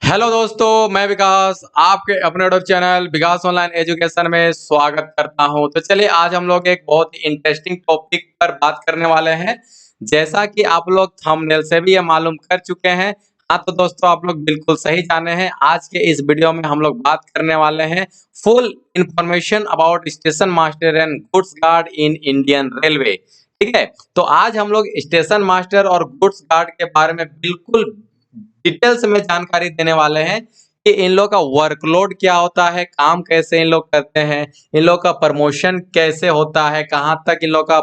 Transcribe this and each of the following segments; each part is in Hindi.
हेलो दोस्तों, मैं विकास आपके अपने यूट्यूब चैनल विकास ऑनलाइन एजुकेशन में स्वागत करता हूं। तो चलिए आज हम लोग एक बहुत ही इंटरेस्टिंग टॉपिक पर बात करने वाले हैं। जैसा कि आप लोग थंबनेल से भी ये मालूम कर चुके हैं। हाँ तो दोस्तों, आप लोग बिल्कुल सही जाने हैं। आज के इस वीडियो में हम लोग बात करने वाले हैं full information about station master and goods guard in Indian railway. ठीक है, तो आज हम लोग स्टेशन मास्टर और गुड्स गार्ड के बारे में बिल्कुल डिटेल्स में जानकारी देने वाले हैं कि इन लोग का वर्कलोड क्या होता है, काम कैसे इन लोग करते हैं, इन लोग का प्रमोशन कैसे होता है, कहाँ तक इन लोग का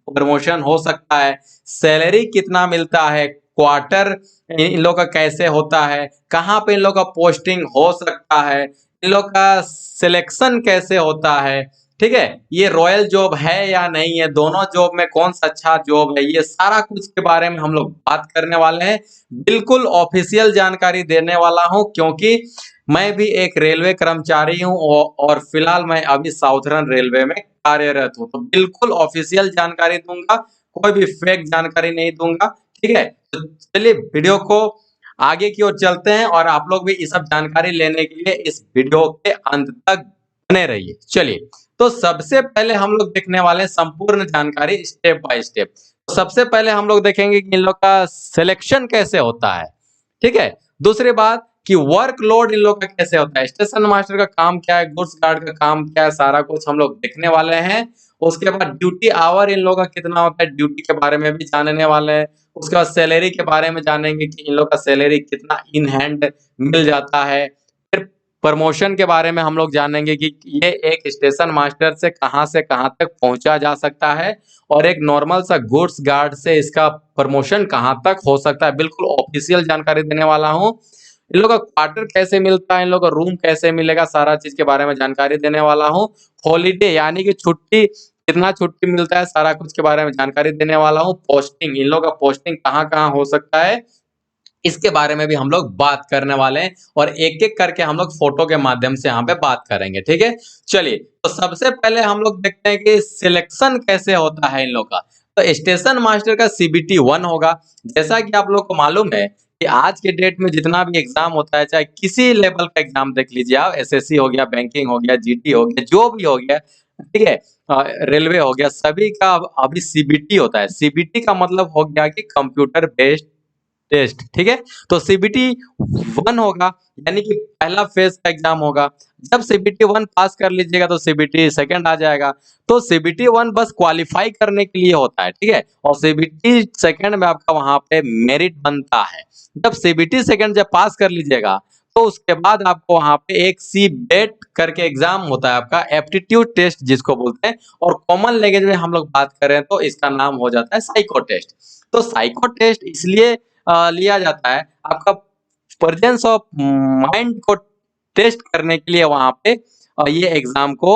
प्रमोशन हो सकता है, सैलरी कितना मिलता है, क्वार्टर इन लोग का कैसे होता है, कहाँ पे इन लोग का पोस्टिंग हो सकता है, इन लोग का सिलेक्शन कैसे होता है। ठीक है, ये रॉयल जॉब है या नहीं है, दोनों जॉब में कौन सा अच्छा जॉब है, ये सारा कुछ के बारे में हम लोग बात करने वाले हैं। बिल्कुल ऑफिशियल जानकारी देने वाला हूं, क्योंकि मैं भी एक रेलवे कर्मचारी हूं और फिलहाल मैं अभी साउथर्न रेलवे में कार्यरत हूं। तो बिल्कुल ऑफिशियल जानकारी दूंगा, कोई भी फेक जानकारी नहीं दूंगा। ठीक है, तो चलिए वीडियो को आगे की ओर चलते हैं और आप लोग भी ये सब जानकारी लेने के लिए इस वीडियो के अंत तक बने रहिए। चलिए, तो सबसे पहले हम लोग देखने वाले हैं संपूर्ण जानकारी स्टेप बाय स्टेप। सबसे पहले हम लोग देखेंगे कि इन लोग का सिलेक्शन कैसे होता है। ठीक है, दूसरी बात कि वर्कलोड इन लोग का कैसे होता है, स्टेशन मास्टर का काम क्या है, गुड्स गार्ड का काम क्या है, सारा कुछ हम लोग देखने वाले हैं। उसके बाद ड्यूटी आवर इन लोग का कितना होता है, ड्यूटी के बारे में भी जानने वाले हैं। उसके बाद सैलरी के बारे में जानेंगे कि इन लोग का सैलरी कितना इन हैंड मिल जाता है। फिर प्रमोशन के बारे में हम लोग जानेंगे कि ये एक स्टेशन मास्टर से कहाँ तक पहुंचा जा सकता है और एक नॉर्मल सा गुड्स गार्ड से इसका प्रमोशन कहाँ तक हो सकता है। बिल्कुल ऑफिशियल जानकारी देने वाला हूँ। इन लोगों का क्वार्टर कैसे मिलता है, इन लोगों का रूम कैसे मिलेगा, सारा चीज के बारे में जानकारी देने वाला हूँ। हॉलीडे यानी कि छुट्टी, कितना छुट्टी मिलता है, सारा कुछ के बारे में जानकारी देने वाला हूँ। पोस्टिंग, इन लोगों का पोस्टिंग कहाँ कहाँ हो सकता है, इसके बारे में भी हम लोग बात करने वाले हैं और एक एक करके हम लोग फोटो के माध्यम से यहाँ पे बात करेंगे। ठीक है, चलिए तो सबसे पहले हम लोग देखते हैं कि सिलेक्शन कैसे होता है इन लोग का। तो स्टेशन मास्टर का सीबीटी 1 होगा। जैसा कि आप लोग को मालूम है कि आज के डेट में जितना भी एग्जाम होता है, चाहे किसी लेवल का एग्जाम देख लीजिए आप, एसएससी हो गया, बैंकिंग हो गया, जीटी हो गया, जो भी हो गया, ठीक है, रेलवे हो गया, सभी का अभी सीबीटी होता है। सीबीटी का मतलब हो गया कि कंप्यूटर बेस्ड टेस्ट। ठीक है, तो सीबीटी 1 होगा, यानी कि पहला फेज का एग्जाम होगा। जब सीबीटी 1 पास कर लीजिएगा तो सीबीटी सेकंड आ जाएगा। तो सीबीटी 1 बस क्वालिफाई करने के लिए होता है। ठीक है, और सीबीटी सेकंड में आपका वहां पे मेरिट बनता है। जब सीबीटी सेकंड जब पास कर लीजिएगा तो उसके बाद आपको वहां पे एक सी बेट करके एग्जाम होता है, आपका एप्टीट्यूड टेस्ट जिसको बोलते हैं। और कॉमन लैंग्वेज में हम लोग बात करें तो इसका नाम हो जाता है साइको टेस्ट। तो साइको टेस्ट इसलिए लिया जाता है, आपका प्रेजेंस ऑफ माइंड को टेस्ट करने के लिए वहां पे ये एग्जाम को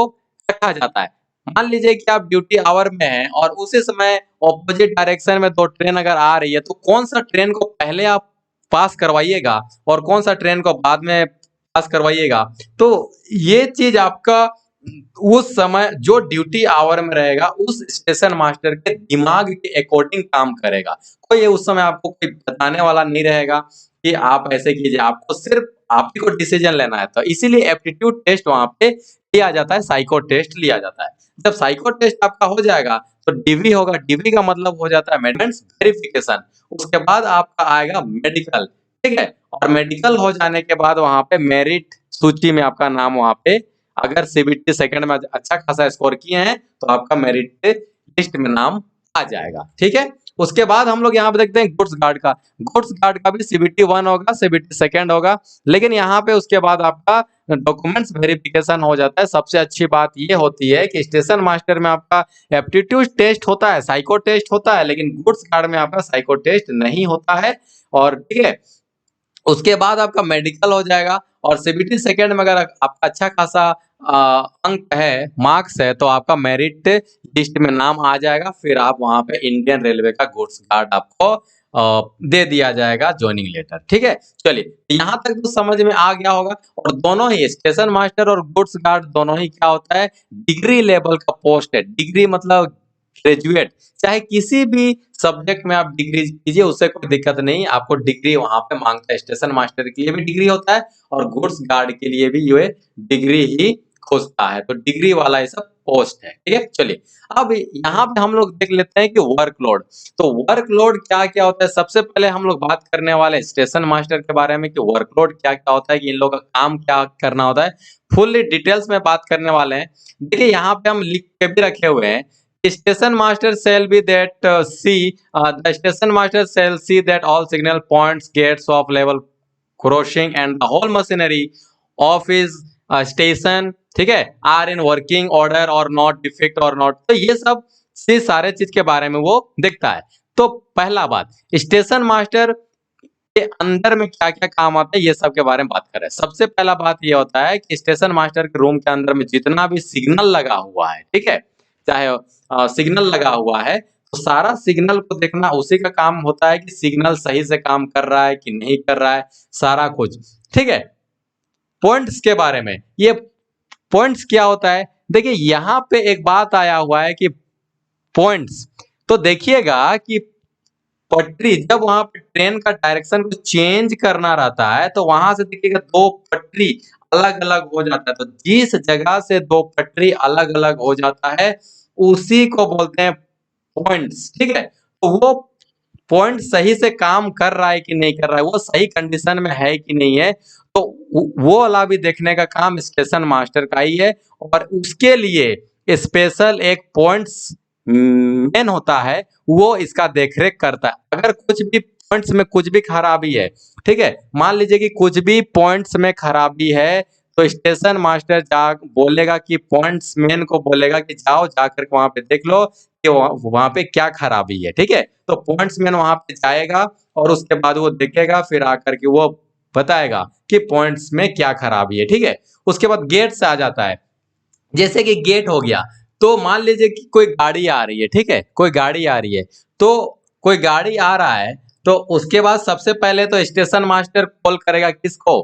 रखा जाता है। मान लीजिए कि आप ड्यूटी आवर में हैं और उसी समय ऑपोजिट डायरेक्शन में दो ट्रेन अगर आ रही है, तो कौन सा ट्रेन को पहले आप पास करवाइएगा और कौन सा ट्रेन को बाद में पास करवाइएगा। तो ये चीज आपका उस समय जो ड्यूटी आवर में रहेगा उस स्टेशन मास्टर के दिमाग के अकॉर्डिंग काम करेगा। कोई उस समय आपको कोई बताने वाला नहीं रहेगा कि आप ऐसे कीजिए, आपको सिर्फ आप ही को डिसीजन लेना है। तो इसीलिए एप्टीट्यूड टेस्ट वहां पे लिया जाता है, साइको टेस्ट लिया जाता है। जब साइको टेस्ट आपका हो जाएगा तो डीवी होगा। डीवी का मतलब हो जाता है मेडिकल वेरिफिकेशन। उसके बाद आपका आएगा मेडिकल। ठीक है, और मेडिकल हो जाने के बाद वहां पे मेरिट सूची में आपका नाम, वहां पे अगर सीबीटी सेकंड में अच्छा खासा स्कोर किए हैं तो आपका मेरिट लिस्ट में नाम आ जाएगा। ठीक है, उसके बाद हम लोग यहाँ पे देखते हैं गुड्स गार्ड का। गुड्स गार्ड का भी सीबीटी 1 होगा, सीबीटी सेकंड होगा, लेकिन यहाँ पे उसके बाद आपका डॉक्यूमेंट्स वेरिफिकेशन हो जाता है। सबसे अच्छी बात ये होती है कि स्टेशन मास्टर में आपका एप्टीट्यूड टेस्ट होता है, साइको टेस्ट होता है, लेकिन गुड्स गार्ड में आपका साइको टेस्ट नहीं होता है। और ठीक है, उसके बाद आपका मेडिकल हो जाएगा और सीबीटी सेकंड में अगर आपका अच्छा खासा अंक है, मार्क्स है, तो आपका मेरिट लिस्ट में नाम आ जाएगा। फिर आप वहां पे इंडियन रेलवे का गुड्स गार्ड आपको दे दिया जाएगा ज्वाइनिंग लेटर। ठीक है, चलिए यहाँ तक तो समझ में आ गया होगा। और दोनों ही स्टेशन मास्टर और गुड्स गार्ड दोनों ही क्या होता है, डिग्री लेवल का पोस्ट है। डिग्री मतलब ग्रेजुएट, चाहे किसी भी सब्जेक्ट में आप डिग्री कीजिए, उससे कोई दिक्कत नहीं, आपको डिग्री वहाँ पे माँगता है। स्टेशन मास्टर के लिए भी डिग्री होता है और गुड्स गार्ड के लिए भी ये डिग्री ही खोजता है, तो डिग्री वाला ये सब पोस्ट है, ठीक है? चलिए, अब यहाँ पे हम लोग देख लेते हैं कि वर्कलोड। तो वर्कलोड क्या-क्या होता है? सबसे पहले हम लोग बात करने वाले हैं स्टेशन मास्टर के बारे में कि वर्कलोड क्या-क्या होता है, कि इन लोगों का काम क्या करना होता है। फुल्ली डिटेल्स में बात करने वाले हैं। देखिए, यहाँ पे हम लिख के भी रखे हुए हैं, station master shall be that the station master shall see that all signal points, gates of level crossing and the whole machinery of his station, ठीक है, आर इन वर्किंग ऑर्डर और नॉट डिफेक्ट और नॉट, तो ये सब से सारे चीज के बारे में वो देखता है। तो पहला बात, स्टेशन मास्टर के अंदर में क्या क्या काम आता है ये सब के बारे में बात कर रहे हैं। सबसे पहला बात ये होता है कि स्टेशन मास्टर के रूम के अंदर में जितना भी सिग्नल लगा हुआ है, ठीक है, चाहे सिग्नल लगा हुआ है, तो सारा सिग्नल को देखना उसी का काम होता है कि सिग्नल सही से काम कर रहा है कि नहीं कर रहा है, सारा कुछ, ठीक है। पॉइंट्स के बारे में, ये पॉइंट्स क्या होता है? देखिए, यहाँ पे एक बात आया हुआ है कि पॉइंट्स, तो देखिएगा कि पटरी जब वहां पे ट्रेन का डायरेक्शन को चेंज करना रहता है, तो वहां से देखिएगा दो पटरी अलग अलग हो जाता है, तो जिस जगह से दो पटरी अलग अलग हो जाता है उसी को बोलते हैं पॉइंट्स, ठीक है। तो वो पॉइंट सही से काम कर रहा है कि नहीं कर रहा है, वो सही कंडीशन में है कि नहीं है, तो वो वाला भी देखने का काम स्टेशन मास्टर का ही है। और उसके लिए स्पेशल एक पॉइंट्स मेन होता है, वो इसका देखरेख करता है। अगर कुछ भी पॉइंट्स में कुछ भी खराबी है, ठीक है, मान लीजिए कि कुछ भी पॉइंट्स में खराबी है, तो स्टेशन मास्टर जा बोलेगा कि पॉइंट्स मैन को बोलेगा कि जाओ जाकर के वहां पे देख लो कि वहां पे क्या खराबी है, ठीक है। तो पॉइंट्स मैन वहां पे जाएगा और उसके बाद वो देखेगा, फिर आकर के वो बताएगा कि पॉइंट्स में क्या खराबी है, ठीक है। उसके बाद गेट से आ जाता है, जैसे कि गेट हो गया, तो मान लीजिए कि कोई गाड़ी आ रही है, ठीक है, कोई गाड़ी आ रही है, तो कोई गाड़ी आ रहा है, तो उसके बाद सबसे पहले तो स्टेशन मास्टर कॉल करेगा किसको?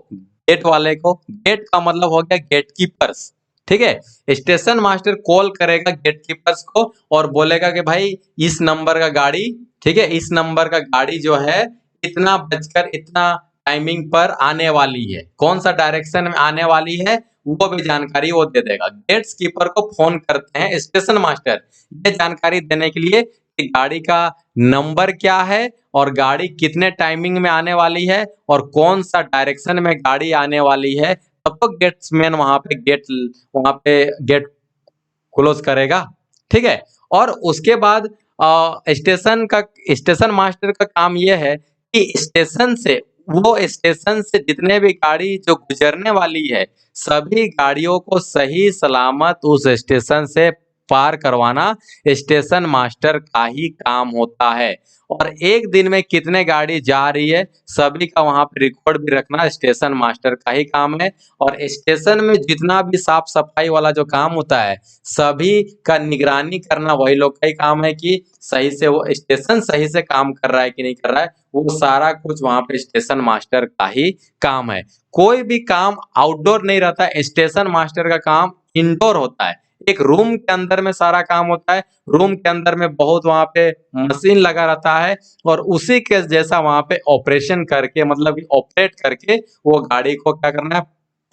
गेट वाले को। गेट का मतलब हो गया गेट कीपर्स, ठीक है। स्टेशन मास्टर कॉल करेगा गेट कीपर्स को और बोलेगा कि भाई इस नंबर का गाड़ी, ठीक है, इस नंबर का गाड़ी जो है इतना बजकर इतना टाइमिंग पर आने वाली है, कौन सा डायरेक्शन में आने वाली है वो भी जानकारी वो दे देगा। गेट्स कीपर को फोन करते हैं स्टेशन मास्टर ये जानकारी देने के लिए कि गाड़ी का नंबर क्या है और गाड़ी कितने टाइमिंग में आने वाली है और कौन सा डायरेक्शन में गाड़ी आने वाली है, तब तो गेट्समैन वहां पे गेट क्लोज करेगा, ठीक है। और उसके बाद स्टेशन मास्टर का काम यह है कि स्टेशन से जितने भी गाड़ी जो गुजरने वाली है, सभी गाड़ियों को सही सलामत उस स्टेशन से पार करवाना स्टेशन मास्टर का ही काम होता है। और एक दिन में कितने गाड़ी जा रही है, सभी का वहां पे रिकॉर्ड भी रखना स्टेशन मास्टर का ही काम है। और स्टेशन में जितना भी साफ सफाई वाला जो काम होता है, सभी का निगरानी करना वही लोग का ही काम है कि सही से वो स्टेशन सही से काम कर रहा है कि नहीं कर रहा है, वो सारा कुछ वहां पे स्टेशन मास्टर का ही काम है। कोई भी काम आउटडोर नहीं रहता है, स्टेशन मास्टर का काम इंडोर होता है। एक रूम के अंदर में सारा काम होता है, रूम के अंदर में बहुत वहां पे मशीन लगा रहता है और उसी के जैसा वहां पे ऑपरेशन करके मतलब कि ऑपरेट करके वो गाड़ी को क्या करना है,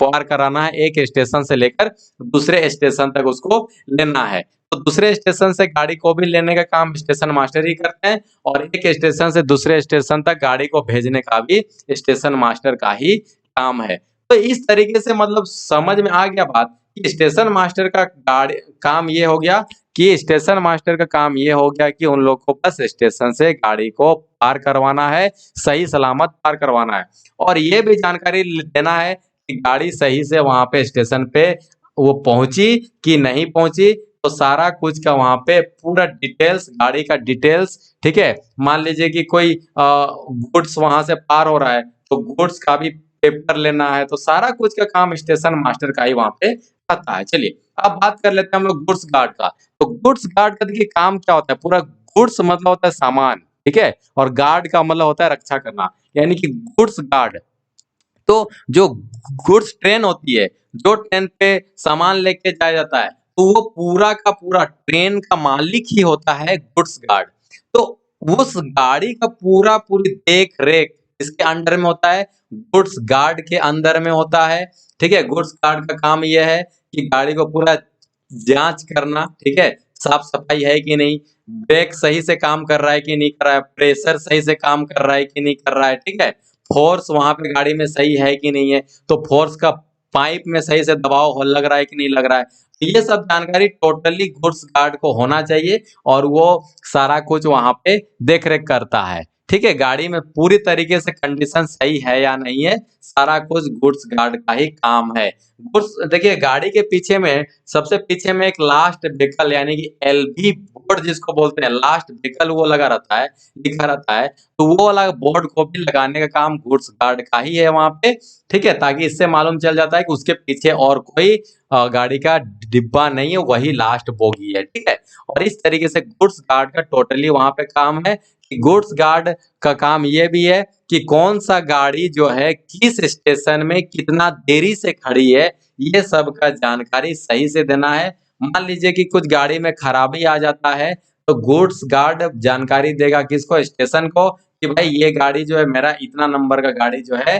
पार कराना है, एक स्टेशन से लेकर दूसरे स्टेशन तक उसको लेना है। तो दूसरे स्टेशन से गाड़ी को भी लेने का काम स्टेशन मास्टर ही करते हैं और एक स्टेशन से दूसरे स्टेशन तक गाड़ी को भेजने का भी स्टेशन मास्टर का ही काम है। तो इस तरीके से मतलब समझ में आ गया बात कि स्टेशन मास्टर का गाड़ी काम ये हो गया कि स्टेशन मास्टर का काम ये हो गया कि उन लोग को बस स्टेशन से गाड़ी को पार करवाना है, सही सलामत पार करवाना है और ये भी जानकारी देना है कि गाड़ी सही से वहां पे स्टेशन पे वो पहुंची कि नहीं पहुंची। तो सारा कुछ का वहां पे पूरा डिटेल्स, गाड़ी का डिटेल्स, ठीक है। मान लीजिए कि कोई गुड्स वहां से पार हो रहा है, तो गुड्स का भी पेपर लेना है, तो सारा कुछ का काम स्टेशन मास्टर का ही वहां पे आता है। चलिए, अब बात कर लेते हैं हम लोग गुड्स गार्ड का। तो गुड्स गार्ड का देखिए काम क्या होता है, पूरा गुड्स मतलब होता है सामान, ठीक है, और गार्ड का मतलब होता है रक्षा करना, यानी कि गुड्स गार्ड। तो जो गुड्स ट्रेन होती है, जो ट्रेन पे सामान लेके जाया जाता है, तो वो पूरा का पूरा ट्रेन का मालिक ही होता है गुड्स गार्ड। तो उस गाड़ी का पूरी देख-रेख किसके अंडर में होता है? गुड्स गार्ड के अंदर में होता है, ठीक है? गुड्स गार्ड का काम ये है कि गाड़ी को पूरा जाँच करना, ठीक है? साफ-सफाई है कि नहीं, ब्रेक सही से काम कर रहा है कि नहीं कर रहा है, प्रेशर सही से काम कर रहा है कि नहीं कर रहा है, ठीक है? फ़ोर्स वहाँ पे गाड़ी में सही है कि नहीं है, तो फ़ोर्स का पाइप में सही से दबाव हो लग रहा है कि नहीं लग रहा है। तो ये सब जानकारी टोटली गुड्स गार्ड को होना चाहिए और वो सारा कुछ वहाँ पे देख-रेख करता है, ठीक है? गाड़ी में पूरी तरीके से कंडीशन सही है या नहीं है, सारा कुछ गुड्स गार्ड का ही काम है। गुड्स देखिए गाड़ी के पीछे में सबसे पीछे में एक लास्ट व्हीकल यानी कि एलवी बोर्ड जिसको बोलते हैं, लास्ट व्हीकल वो लगा रहता है, लिखा रहता है। तो वो वाला बोर्ड को भी लगाने का काम गुड्स गार्ड का ही है वहाँ पे, ठीक है? ताकि इससे मालूम चल जाता है कि उसके पीछे और कोई गाड़ी का डिब्बा नहीं है, वही लास्ट बोगी है, ठीक है? और इस तरीके से गुड्स गार्ड का टोटली वहाँ पे काम है कि गुड्स गार्ड का काम ये भी है कि कौन-सा गाड़ी जो है किस स्टेशन में कितना देरी से खड़ी है, ये सब का जानकारी सही से देना है। मान लीजिए कि कुछ गाड़ी में खराबी आ जाता है, तो गुड्स गार्ड जानकारी देगा किसको? स्टेशन को कि भाई ये गाड़ी जो है मेरा इतना नंबर का गाड़ी जो है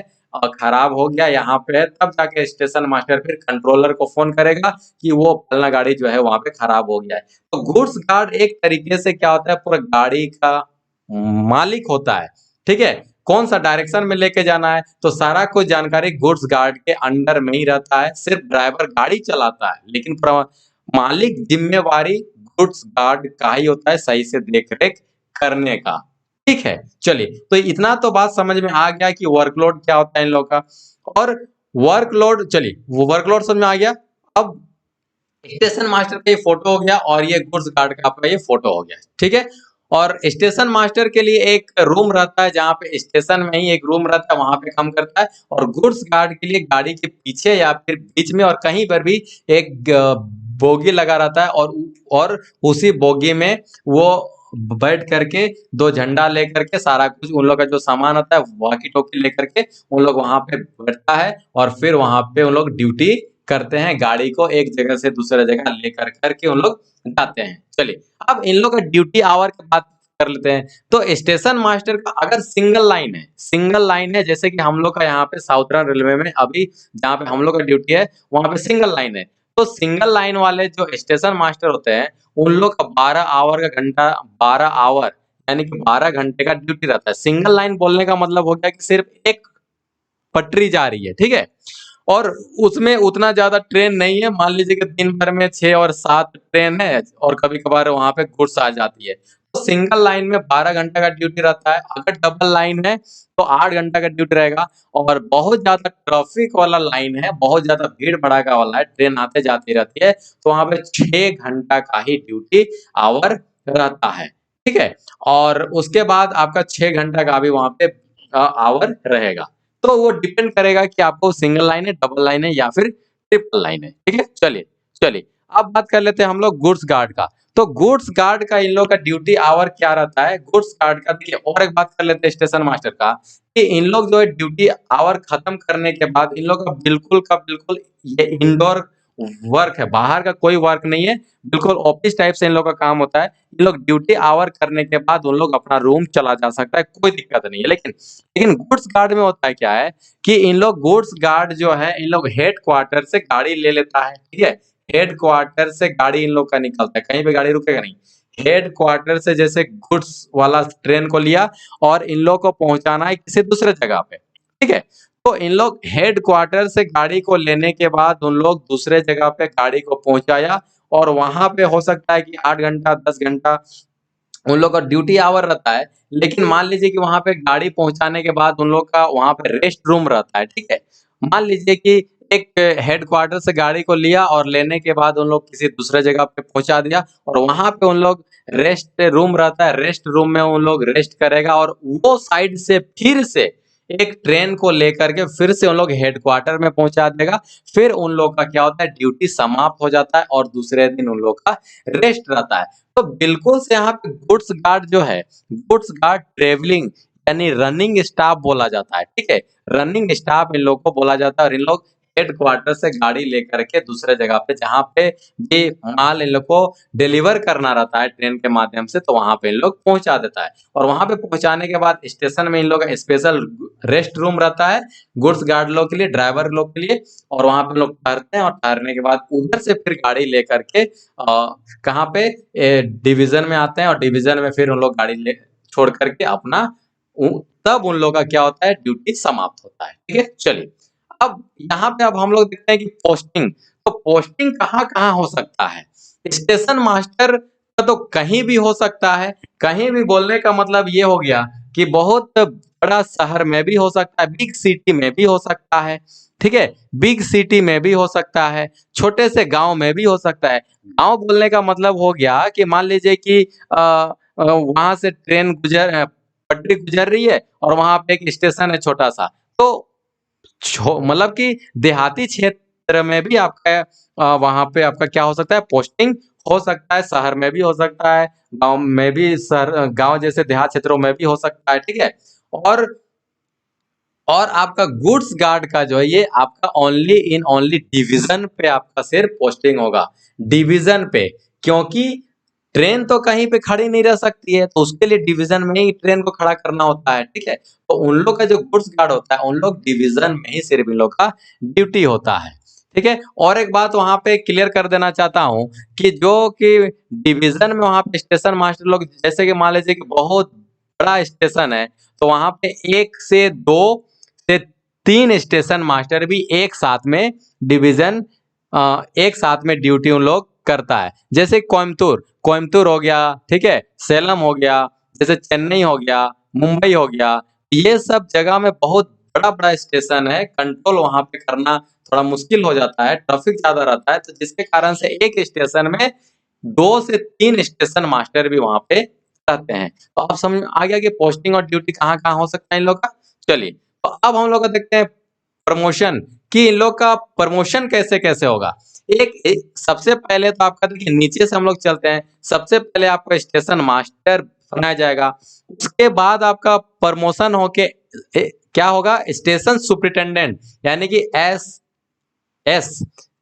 खराब हो गया यहाँ पे है, तब जाके स्टेशन मास्टर फिर कंट्रोलर को फ़ोन करेगा कि वो फलाना गाड़ी जो है वहाँ पे खराब हो गया है। तो गुड्स गार्ड एक तरीके से क्या होता है पूरा गाड़ी का मालिक होता है, ठीक है? कौन-सा डायरेक्शन में लेके जाना है, तो सारा कुछ जानकारी गुड्स गार्ड के अंडर में ही रहता है, सिर्फ ड्राइवर गाड़ी चलाता है, लेकिन मालिक ज़िम्मेवारी गुड्स गार्ड का ही होता है सही से देख-रेख करने का, ठीक है? चलिए, तो इतना तो बात समझ में आ गया कि वर्कलोड क्या होता है इन लोगों का और वर्कलोड चलिए, वो वर्कलोड समझ में आ गया। अब स्टेशन मास्टर का ये फोटो हो गया और ये गुड्स गार्ड का आपका ये फोटो हो गया, ठीक है? और स्टेशन मास्टर के लिए एक रूम रहता है जहाँ पे स्टेशन में ही एक रूम रहता है वहाँ पे काम करता है और गुड्स गार्ड के लिए गाड़ी के पीछे या फिर बीच में और कहीं पर भी एक बोगी लगा रहता है और उसी बोगी में वो बैठ करके 2 झंडा लेकर के सारा कुछ उन लोग का जो सामान होता है वॉकी-टॉकी लेकर के उन लोग वहाँ पे बैठता है और फिर वहाँ पे उन लोग ड्यूटी करते हैं, गाड़ी को एक जगह से दूसरे जगह लेकर के उन लोग जाते हैं। चलिए, अब इन लोग का ड्यूटी आवर की बात कर लेते हैं। तो स्टेशन मास्टर का अगर सिंगल लाइन है जैसे कि हम लोग का यहाँ पे साउथर्न रेलवे में अभी जहाँ पे हम लोग का ड्यूटी है, वहाँ पे सिंगल लाइन है। तो सिंगल लाइन वाले जो स्टेशन मास्टर होते हैं, उन लोग का 12 आवर यानी कि 12 घंटे का ड्यूटी रहता है। सिंगल लाइन बोलने का मतलब हो गया कि सिर्फ एक पटरी जा रही है, ठीक है? और उसमें उतना ज़्यादा ट्रेन नहीं है, मान लीजिए कि दिन भर में 6 और 7 ट्रेन है और कभी-कभार वहाँ पे गुड्स आ जाती है। तो सिंगल लाइन में 12 घंटे का ड्यूटी रहता है, अगर डबल लाइन है तो 8 घंटा का ड्यूटी रहेगा और बहुत ज़्यादा ट्रैफिक वाला लाइन है, बहुत ज़्यादा भीड़-भड़ाका वाला है, ट्रेन आते-जाती रहती है, तो वहाँ पे 6 घंटा का ही ड्यूटी आवर रहता है, ठीक है? और उसके बाद आपका 6 घंटा का भी वहाँ पे आवर रहेगा। तो वो डिपेंड करेगा कि आपको सिंगल लाइन है, डबल लाइन है या फिर ट्रिपल लाइन है, ठीक है? चलिए, अब बात कर लेते हैं हम लोग गुड्स गार्ड का। तो गुड्स गार्ड का इन लोग का ड्यूटी आवर क्या रहता है? गुड्स गार्ड का देखिए और एक बात कर लेते हैं स्टेशन मास्टर का, कि इन लोग जो है ड्यूटी आवर खत्म करने के बाद इन लोग का बिल्कुल ये इंडोर वर्क है, बाहर का कोई वर्क नहीं है, बिल्कुल ऑफिस टाइप से इन लोग का काम होता है। इन लोग ड्यूटी आवर करने के बाद उन लोग अपना रूम चला जा सकता है, कोई दिक्कत नहीं है। लेकिन गुड्स गार्ड में होता है क्या है कि इन लोग गुड्स गार्ड जो है इन लोग हेडक्वार्टर से गाड़ी ले लेता है, ठीक है? हेडक्वार्टर से गाड़ी इन लोग का निकलता है, कहीं पे गाड़ी रुकेगा नहीं। हेडक्वार्टर से जैसे गुड्स वाला ट्रेन को लिया और इन लोग को पहुँचाना है किसी दूसरे जगह पे, ठीक है? तो इन लोग हेडक्वार्टर से गाड़ी को लेने के बाद उन लोग दूसरे जगह पे गाड़ी को पहुँचाया और वहाँ पे हो सकता है कि 8 घंटा, 10 घंटा उन लोग का ड्यूटी आवर रहता है, लेकिन मान लीजिए कि वहाँ पे गाड़ी पहुँचाने के बाद उन लोग का वहाँ पे रेस्ट रूम रहता है, ठीक है? मान लीजिए कि एक हेडक्वार्टर से गाड़ी को लिया और लेने के बाद उन लोग किसी दूसरे जगह पे पहुँचा दिया और वहाँ पे उन लोग रेस्ट रूम रहता है, रेस्ट रूम में उन लोग रेस्ट करेगा और वो साइड से फिर से एक ट्रेन को लेकर के फिर से उन लोग हेडक्वार्टर में पहुँचा देगा। फिर उन लोग का क्या होता है ड्यूटी समाप्त हो जाता है और दूसरे दिन उन लोग का रेस्ट रहता है। तो बिल्कुल से यहाँ पे गुड्स गार्ड जो है, गुड्स गार्ड ट्रैवलिंग यानी रनिंग स्टाफ बोला जाता है, ठीक है? रनिंग स्टाफ इन लोग को बोला जाता है और इन लोग हेडक्वार्टर से गाड़ी लेकर के दूसरे जगह पे जहाँ पे भी माल इन लोग को डिलीवर करना रहता है ट्रेन के माध्यम से, तो वहां पे इन लोग पहुंचा देता है। और वहां पे पहुंचाने के बाद स्टेशन में इन लोग का स्पेशल रेस्ट रूम रहता है गुड्स गार्ड लोग के लिए, ड्राइवर लोग के लिए, और वहां पे लोग ठहरते हैं और ठहरने के बाद उधर से फिर गाड़ी लेकर के कहाँ पे डिवीजन में आते हैं और डिवीजन में फिर उन लोग गाड़ी ले छोड़ करके अपना तब उन लोग का क्या होता है, ड्यूटी समाप्त होता है। ठीक है, चलिए अब यहाँ पे अब हम लोग देखते हैं कि पोस्टिंग, तो पोस्टिंग कहाँ कहाँ हो सकता है। स्टेशन मास्टर का तो कहीं भी हो सकता है, कहीं भी बोलने का मतलब ये हो गया कि बहुत बड़ा शहर में भी हो सकता है, बिग सिटी में भी हो सकता है। ठीक है, बिग सिटी में भी हो सकता है, छोटे से गांव में भी हो सकता है। गांव बोलने का मतलब हो गया कि मान लीजिए कि वहां से ट्रेन पटरी गुजर रही है और वहां पे एक स्टेशन है छोटा सा, तो मतलब कि देहाती क्षेत्र में भी आपका वहां पे आपका क्या हो सकता है, पोस्टिंग हो सकता है। शहर में भी हो सकता है, गांव में भी, शहर गांव जैसे देहात क्षेत्रों में भी हो सकता है। ठीक है, और और आपका गुड्स गार्ड का जो है ये आपका ओनली डिवीजन पे आपका सिर्फ पोस्टिंग होगा, डिवीजन पे, क्योंकि ट्रेन तो कहीं पे खड़ी नहीं रह सकती है, तो उसके लिए डिवीजन में ही ट्रेन को खड़ा करना होता है। ठीक है, तो उन लोग का जो गुड्स गार्ड होता है उन लोग डिवीजन में ही सिर्फ इन लोग का ड्यूटी होता है। ठीक है, और एक बात वहां पे क्लियर कर देना चाहता हूँ कि जो कि डिवीजन में वहां पे स्टेशन मास्टर लोग, जैसे कि मान लीजिए कि बहुत बड़ा स्टेशन है, तो वहां पे 1 से 2 से 3 स्टेशन मास्टर भी एक साथ में डिवीजन एक साथ में ड्यूटी उन लोग करता है। जैसे कोयम्बतूर हो गया, ठीक है, सेलम हो गया, जैसे चेन्नई हो गया, मुंबई हो गया, ये सब जगह में बहुत बड़ा बड़ा स्टेशन है, कंट्रोल वहां पे करना थोड़ा मुश्किल हो जाता है, ट्रैफिक ज्यादा रहता है, तो जिसके कारण से एक स्टेशन में 2 से 3 स्टेशन मास्टर भी वहां पे रहते हैं। तो आप समझ आ गया कि पोस्टिंग और ड्यूटी कहाँ कहाँ हो सकता है इन लोग का। चलिए, तो अब हम लोग का देखते हैं प्रमोशन, कि इन लोग का प्रमोशन कैसे कैसे होगा। एक सबसे पहले तो आपका देखिए नीचे से हम लोग चलते हैं, सबसे पहले आपका स्टेशन मास्टर बनाया जाएगा, उसके बाद आपका प्रमोशन होके क्या होगा, स्टेशन सुपरिटेंडेंट, यानी कि एस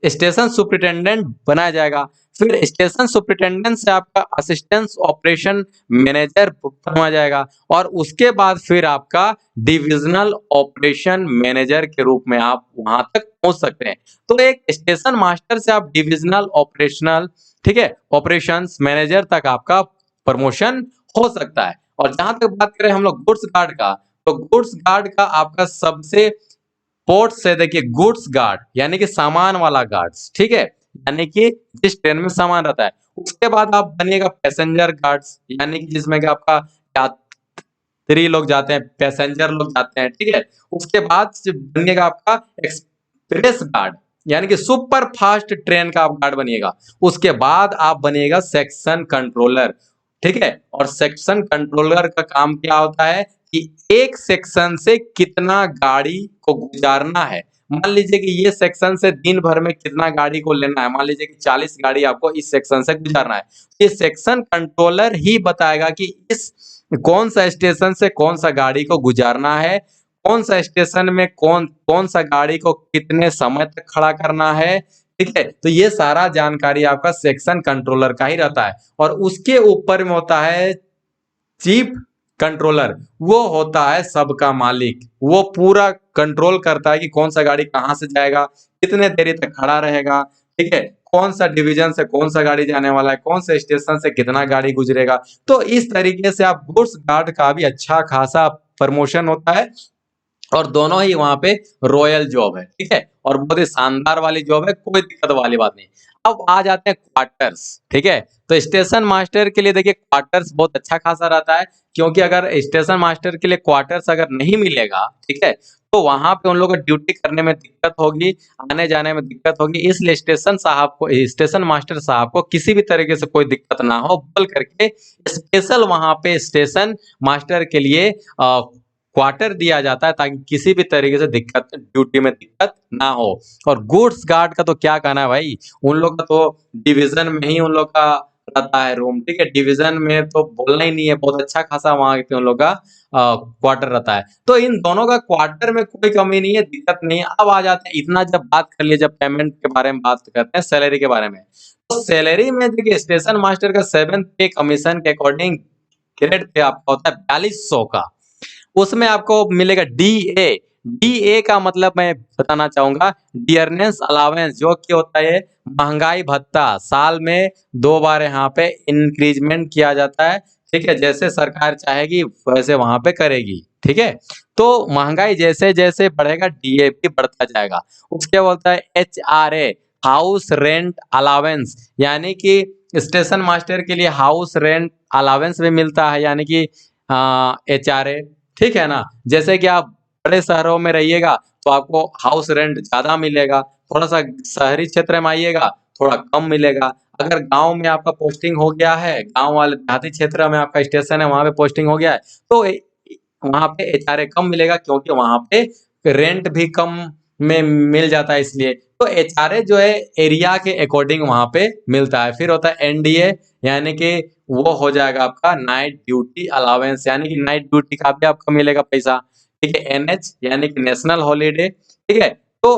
स्टेशन सुपरिटेंडेंट बनाया जाएगा। फिर स्टेशन सुपरिटेंडेंट से आपका असिस्टेंट ऑपरेशन मैनेजर बनवाया जाएगा, और उसके बाद फिर आपका डिविजनल ऑपरेशन मैनेजर के रूप में आप वहां तक पहुंच सकते हैं। तो एक स्टेशन मास्टर से आप डिविजनल ऑपरेशनल, ठीक है, ऑपरेशंस मैनेजर तक आपका प्रमोशन हो सकता है। और जहां तक बात करें हम लोग गुड्स गार्ड का, तो गुड्स गार्ड का आपका सबसे पोर्ट से देखिए गुड्स गार्ड यानी कि सामान वाला गार्ड्स, ठीक है, यानी कि जिस ट्रेन में सामान रहता है। उसके बाद आप बनिएगा पैसेंजर गार्ड्स, यानी कि जिसमें कि आपका यात्री लोग जाते हैं, पैसेंजर लोग जाते हैं, ठीक है। उसके बाद बनिएगा आपका एक्सप्रेस गार्ड, यानी कि सुपर फास्ट ट्रेन का आप गार्ड बनिएगा। उसके बाद आप बनिएगा सेक्शन कंट्रोलर, ठीक है। और सेक्शन कंट्रोलर का काम क्या होता है कि एक सेक्शन से कितना गाड़ी को गुजारना है। मान लीजिए कि ये सेक्शन से दिन भर में कितना गाड़ी को लेना है, मान लीजिए कि 40 गाड़ी आपको इस सेक्शन से गुजारना है। ये सेक्शन कंट्रोलर ही बताएगा कि इस कौन सा स्टेशन से कौन सा गाड़ी को गुजारना है, कौन सा स्टेशन में कौन कौन सा गाड़ी को कितने समय तक खड़ा करना है, ठीक है। तो ये सारा जानकारी आपका सेक्शन कंट्रोलर का ही रहता है। और उसके ऊपर में होता है चीफ कंट्रोलर, वो होता है सबका मालिक, वो पूरा कंट्रोल करता है कि कौन सा गाड़ी कहां से जाएगा, कितने देरी तक खड़ा रहेगा, ठीक है, कौन सा डिवीजन से कौन सा गाड़ी जाने वाला है, कौन से स्टेशन से कितना गाड़ी गुजरेगा। तो इस तरीके से आप गुड्स गार्ड का भी अच्छा खासा प्रमोशन होता है, और दोनों ही वहां पे रॉयल जॉब है, ठीक है, और बहुत ही शानदार वाली जॉब है, कोई दिक्कत वाली बात नहीं। अब आ जाते हैं क्वार्टर्स, ठीक है। तो स्टेशन मास्टर के लिए देखिए क्वार्टर्स बहुत अच्छा खासा रहता है, क्योंकि अगर स्टेशन मास्टर के लिए क्वार्टर्स अगर नहीं मिलेगा, ठीक है, तो वहां पे उन लोगों को ड्यूटी करने में दिक्कत होगी, आने जाने में दिक्कत होगी। इसलिए स्टेशन साहब को, स्टेशन मास्टर साहब को किसी भी तरीके से कोई दिक्कत ना हो बोल करके स्पेशल वहां पे स्टेशन मास्टर के लिए क्वार्टर दिया जाता है, ताकि किसी भी तरीके से दिक्कत, ड्यूटी में दिक्कत ना हो। और गुड्स गार्ड का तो क्या कहना है भाई, उन लोग का तो डिवीजन में ही उन लोग का रहता है रूम, ठीक है? डिवीज़न में तो बोलना ही नहीं है, बहुत अच्छा खासा वहाँ पे उन लोग का क्वार्टर रहता है। तो इन दोनों का क्वार्टर में कोई कमी नहीं है, दिक्कत नहीं है। अब आ जाते हैं, इतना जब बात कर लिए, जब पेमेंट के बारे में बात करते हैं, सैलरी के बारे में। तो सैलरी में देखिए, स्टेशन मास्टर का 7th पे कमीशन के अकॉर्डिंग ग्रेड पे आपका होता है 4200 का। उसमें आपको मिलेगा डीए। डीए का मतलब मैं बताना चाहूँगा, डियरनेस अलाउंस, जो कि होता है महँगाई भत्ता। साल में 2 बार यहाँ पे इंक्रीज़मेंट किया जाता है, ठीक है? जैसे सरकार चाहेगी वैसे वहाँ पे करेगी, ठीक है? तो महँगाई जैसे-जैसे बढ़ेगा, डीए भी बढ़ता जाएगा। उसके बोलता है एचआरए, हाउस रेंट अलाउंस, यानी कि स्टेशन मास्टर के लिए हाउस रेंट अलाउंस भी मिलता है, यानी कि एचआरए, ठीक है ना? जैसे कि आप बड़े शहरों में रहिएगा तो आपको हाउस रेंट ज़्यादा मिलेगा, थोड़ा-सा शहरी क्षेत्र में आइएगा, थोड़ा कम मिलेगा। अगर गाँव में आपका पोस्टिंग हो गया है, गाँव वाले देहाती क्षेत्र में आपका स्टेशन है, वहाँ पे पोस्टिंग हो गया है, तो वहाँ पे एचआरए कम मिलेगा, क्योंकि वहाँ पे रेंट भी कम में मिल जाता है इसलिए। तो एचआरए जो है एरिया के अकॉर्डिंग वहाँ पे मिलता है। फिर होता है एनडीए, यानी कि वो हो जाएगा आपका नाइट ड्यूटी अलाउंस, यानी कि नाइट ड्यूटी का भी आपको मिलेगा पैसा, ठीक है? एनएच यानी कि नेशनल हॉलिडे, ठीक है? तो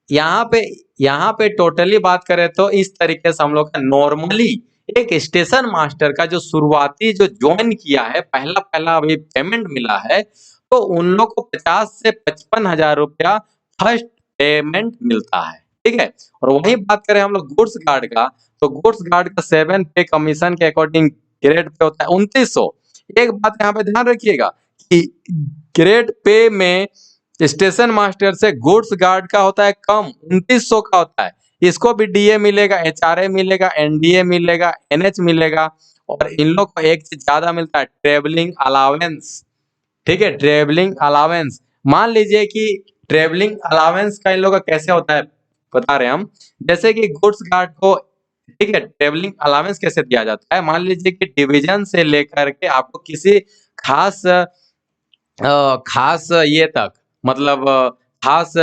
यहाँ पे यहाँ पे टोटली बात करें तो इस तरीके से हम लोग का नॉर्मली एक स्टेशन मास्टर का जो शुरुआती जो जॉइन किया है, पहला-पहला अभी पेमेंट मिला है, तो उन लोग को 50 से 55,000 रुपया फर्स्ट पेमेंट मिलता है, ठीक है? और वहीं बात करें हम लोग गुड्स गार्ड का, तो गुड्स गार्ड का 7 पे कमीशन के अकॉर्डिंग ग्रेड पे होता है 2900। एक बात यहाँ पे ध्यान रखिएगा कि ग्रेड पे में स्टेशन मास्टर से गुड्स गार्ड का होता है कम, 2900 का होता है। इसको भी डीए मिलेगा, एचआरए मिलेगा, एनडीए मिलेगा, एनएच मिलेगा, और इन लोग को एक चीज ज्यादा मिलता है, ट्रेवलिंग अलाउंस, ठीक है? ट्रेवलिंग अलाउंस, मान लीजिए कि ट्रेवलिंग अलाउंस का इन लोग का कैसे होता है, बता रहे हैं हम। जैसे कि गुड्स गार्ड को, ठीक है, ट्रेवलिंग अलाउंस कैसे दिया जाता है, मान लीजिए कि डिवीजन से लेकर के आपको किसी खास खास ये तक, मतलब खास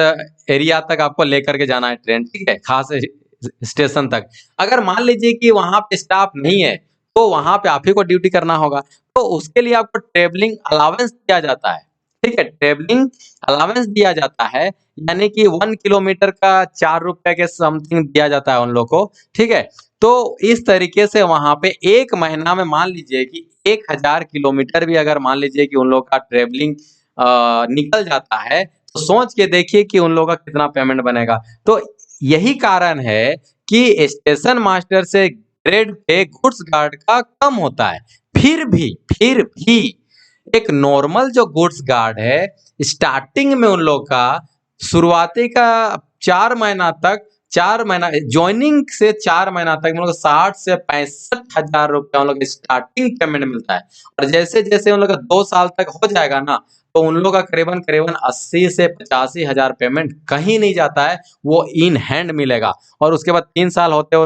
एरिया तक आपको लेकर के जाना है ट्रेन, ठीक है? खास स्टेशन तक। अगर मान लीजिए कि वहाँ पे स्टाफ नहीं है, तो वहाँ पे आप ही को ड्यूटी करना होगा। तो उसके लिए आपको ट्रेवलिंग अलाउंस दिया जाता है, ठीक है? ट्रेवलिंग अलाउंस दिया जाता है, यानी कि 1 किलोमीटर का 4 रुपए के समथिंग दिया जाता है उन लोग को, ठीक है? तो इस तरीके से वहाँ पे 1 महीना में मान लीजिए कि 1000 किलोमीटर भी अगर मान लीजिए कि उन लोग का ट्रेवलिंग निकल जाता है, तो सोच के देखिए कि उन लोगों का कितना पेमेंट बनेगा। तो यही कारण है कि स्टेशन मास्टर से ग्रेड पे गुड्स गार्ड का कम होता है। फिर भी एक नॉर्मल जो गुड्स गार्ड है, स्टार्टिंग में उन लोग का शुरुआती का 4 महीना तक, 4 महीना जॉइनिंग से 4 महीना तक हम लोग को 60 से 65,000 रुपया हम लोग को स्टार्टिंग पेमेंट मिलता है। और जैसे-जैसे उन लोग का 2 साल तक हो जाएगा ना, तो उन लोग का करीबन-करीबन 80 से 85,000 पेमेंट कहीं नहीं जाता है, वो इन हैंड मिलेगा। और उसके बाद 3 साल होते तो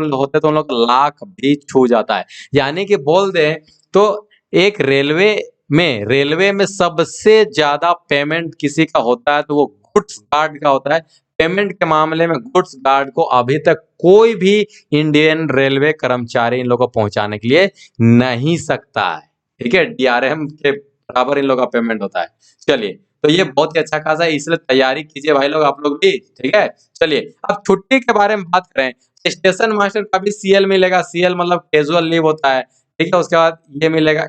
उन लोग का लाख भी छू जाता है। यानी कि बोल दें तो एक रेलवे में सबसे ज़्यादा पेमेंट किसी का होता है तो वो गुड्स गार्ड का होता है। पेमेंट के मामले में गुड्स गार्ड को अभी तक कोई भी इंडियन रेलवे कर्मचारी इन लोगों को पहुँचाने के लिए नहीं सकता है, ठीक है? डीआरएम के बराबर इन लोग का पेमेंट होता है। चलिए, तो ये बहुत ही अच्छा खासा है, इसलिए तैयारी कीजिए भाई लोग, आप लोग भी, ठीक है? चलिए, अब छुट्टी के बारे में बात करें, स्टेशन मास्टर का भी सीएल मिलेगा, सीएल मतलब कैजुअल लीव होता है, ठीक है? उसके बाद ये मिलेगा,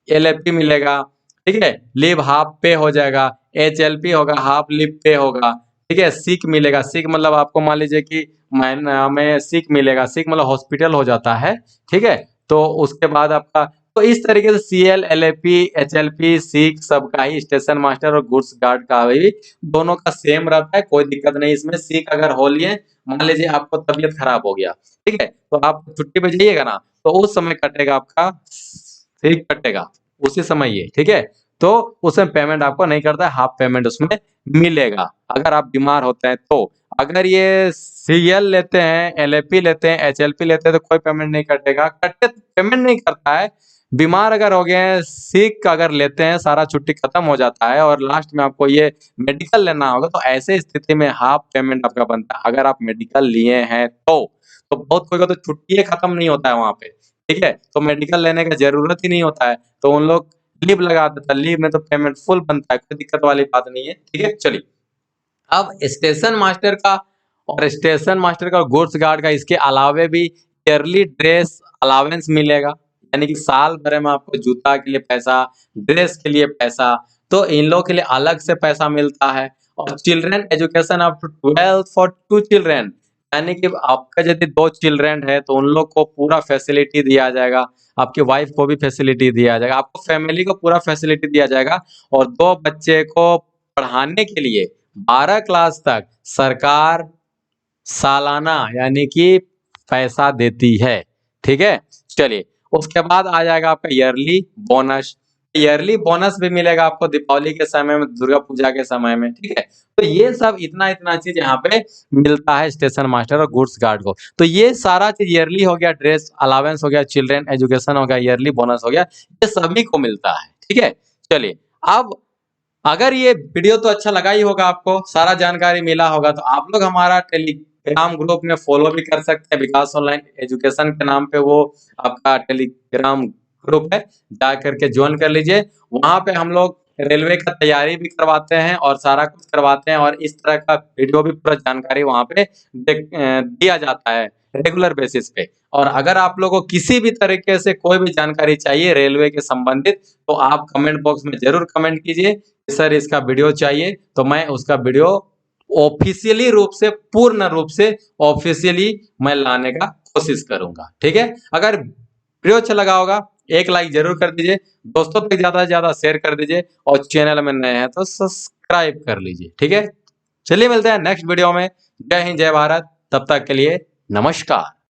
एलएफपी मिलेगा, ठीक है? लीव हाफ पे हो जाएगा, एचएलपी होगा, हाफ लीव पे होगा, ठीक है? सिक मिलेगा, सिक मतलब आपको मान लीजिए कि महीना में सिक मिलेगा, सिक मतलब हॉस्पिटल हो जाता है, ठीक है? तो उसके बाद आपका, तो इस तरीके से सीएल, एलएपी, एचएलपी, सिक सबका ही स्टेशन मास्टर और गुड्स गार्ड का भी दोनों का सेम रहता है, कोई दिक्कत नहीं इसमें। सिक अगर हो लिए, मान लीजिए आपको तबीयत खराब हो गया, ठीक है? तो आप छुट्टी पे जाइएगा ना, तो उस समय कटेगा आपका, सिक कटेगा उसी समय ये, ठीक है? तो उसमें पेमेंट आपको नहीं करता है, हाफ पेमेंट उसमें मिलेगा, अगर आप बीमार होते हैं तो। अगर ये सीएल लेते हैं, एलएपी लेते हैं, एचएलपी लेते हैं तो कोई पेमेंट नहीं कटेगा, पेमेंट नहीं करता है। बीमार अगर हो गए हैं, सिक अगर लेते हैं, सारा छुट्टी खत्म हो जाता है और लास्ट में आपको ये मेडिकल लेना होगा, तो ऐसे स्थिति में हाफ पेमेंट आपका बनता है, अगर आप मेडिकल लिए हैं तो। तो बहुत कोई का तो छुट्टी खत्म नहीं होता है वहाँ पे, ठीक है, तो मेडिकल लेने का जरूरत ही नहीं होता है, तो उन लोग लीव लगा देता है। लीव में तो पेमेंट फुल बनता है, कोई दिक्कत वाली बात नहीं है। ठीक है, चलिए अब स्टेशन मास्टर का और गुड्स गार्ड का इसके अलावे भी ईयरली ड्रेस अलावेंस मिलेगा, यानी कि साल भर में आपको जूता के लिए पैसा, ड्रेस के लिए पैसा, तो इन लोगों के लिए अलग से पैसा मिलता है। और children education up to 12 for 2 children, यानी कि आपका यदि 2 चिल्ड्रन है तो उन लोग को पूरा फैसिलिटी दिया जाएगा, आपकी वाइफ को भी फैसिलिटी दिया जाएगा, आपको फैमिली को पूरा फैसिलिटी दिया जाएगा। और 2 बच्चे को पढ़ाने के लिए 12 क्लास तक सरकार सालाना यानी कि पैसा देती है। ठीक है, चलिए उसके बाद आ जाएगा आपका ईयरली बोनस। ईयरली बोनस भी मिलेगा आपको दीपावली के समय में, दुर्गा पूजा के समय में। ठीक है, तो ये सब इतना इतना चीज यहाँ पे मिलता है स्टेशन मास्टर और गुड्स गार्ड को। तो ये सारा चीज ईयरली हो गया, ड्रेस अलावेंस हो गया, चिल्ड्रन एजुकेशन हो गया, ईयरली बोनस हो गया, ये सभी को मिलता है। ठीक है, चलिए अब अगर ये वीडियो तो अच्छा लगा ही होगा, आपको सारा जानकारी मिला होगा, तो आप लोग हमारा टेलीग्राम ग्रुप में फॉलो भी कर सकते हैं। विकास ऑनलाइन एजुकेशन के नाम पे वो आपका टेलीग्राम ग्रुप है, जा करके ज्वाइन कर लीजिए। वहां पे हम लोग रेलवे का तैयारी भी करवाते हैं और सारा कुछ करवाते हैं, और इस तरह का वीडियो भी पूरा जानकारी वहां पे दिया जाता है रेगुलर बेसिस पे। और अगर आप लोगों को किसी भी तरीके से कोई भी जानकारी चाहिए रेलवे के संबंधित, तो आप कमेंट बॉक्स में जरूर कमेंट कीजिए कि सर इसका वीडियो चाहिए, तो मैं उसका वीडियो ऑफिशियली रूप से, पूर्ण रूप से ऑफिशियली मैं लाने का कोशिश करूंगा। ठीक है, अगर वीडियो अच्छा लगा होगा एक लाइक जरूर कर दीजिए, दोस्तों तक ज्यादा से ज्यादा शेयर कर दीजिए, और चैनल में नए हैं तो सब्सक्राइब कर लीजिए। ठीक है, चलिए मिलते हैं नेक्स्ट वीडियो में। जय हिंद, जय भारत, तब तक के लिए नमस्कार।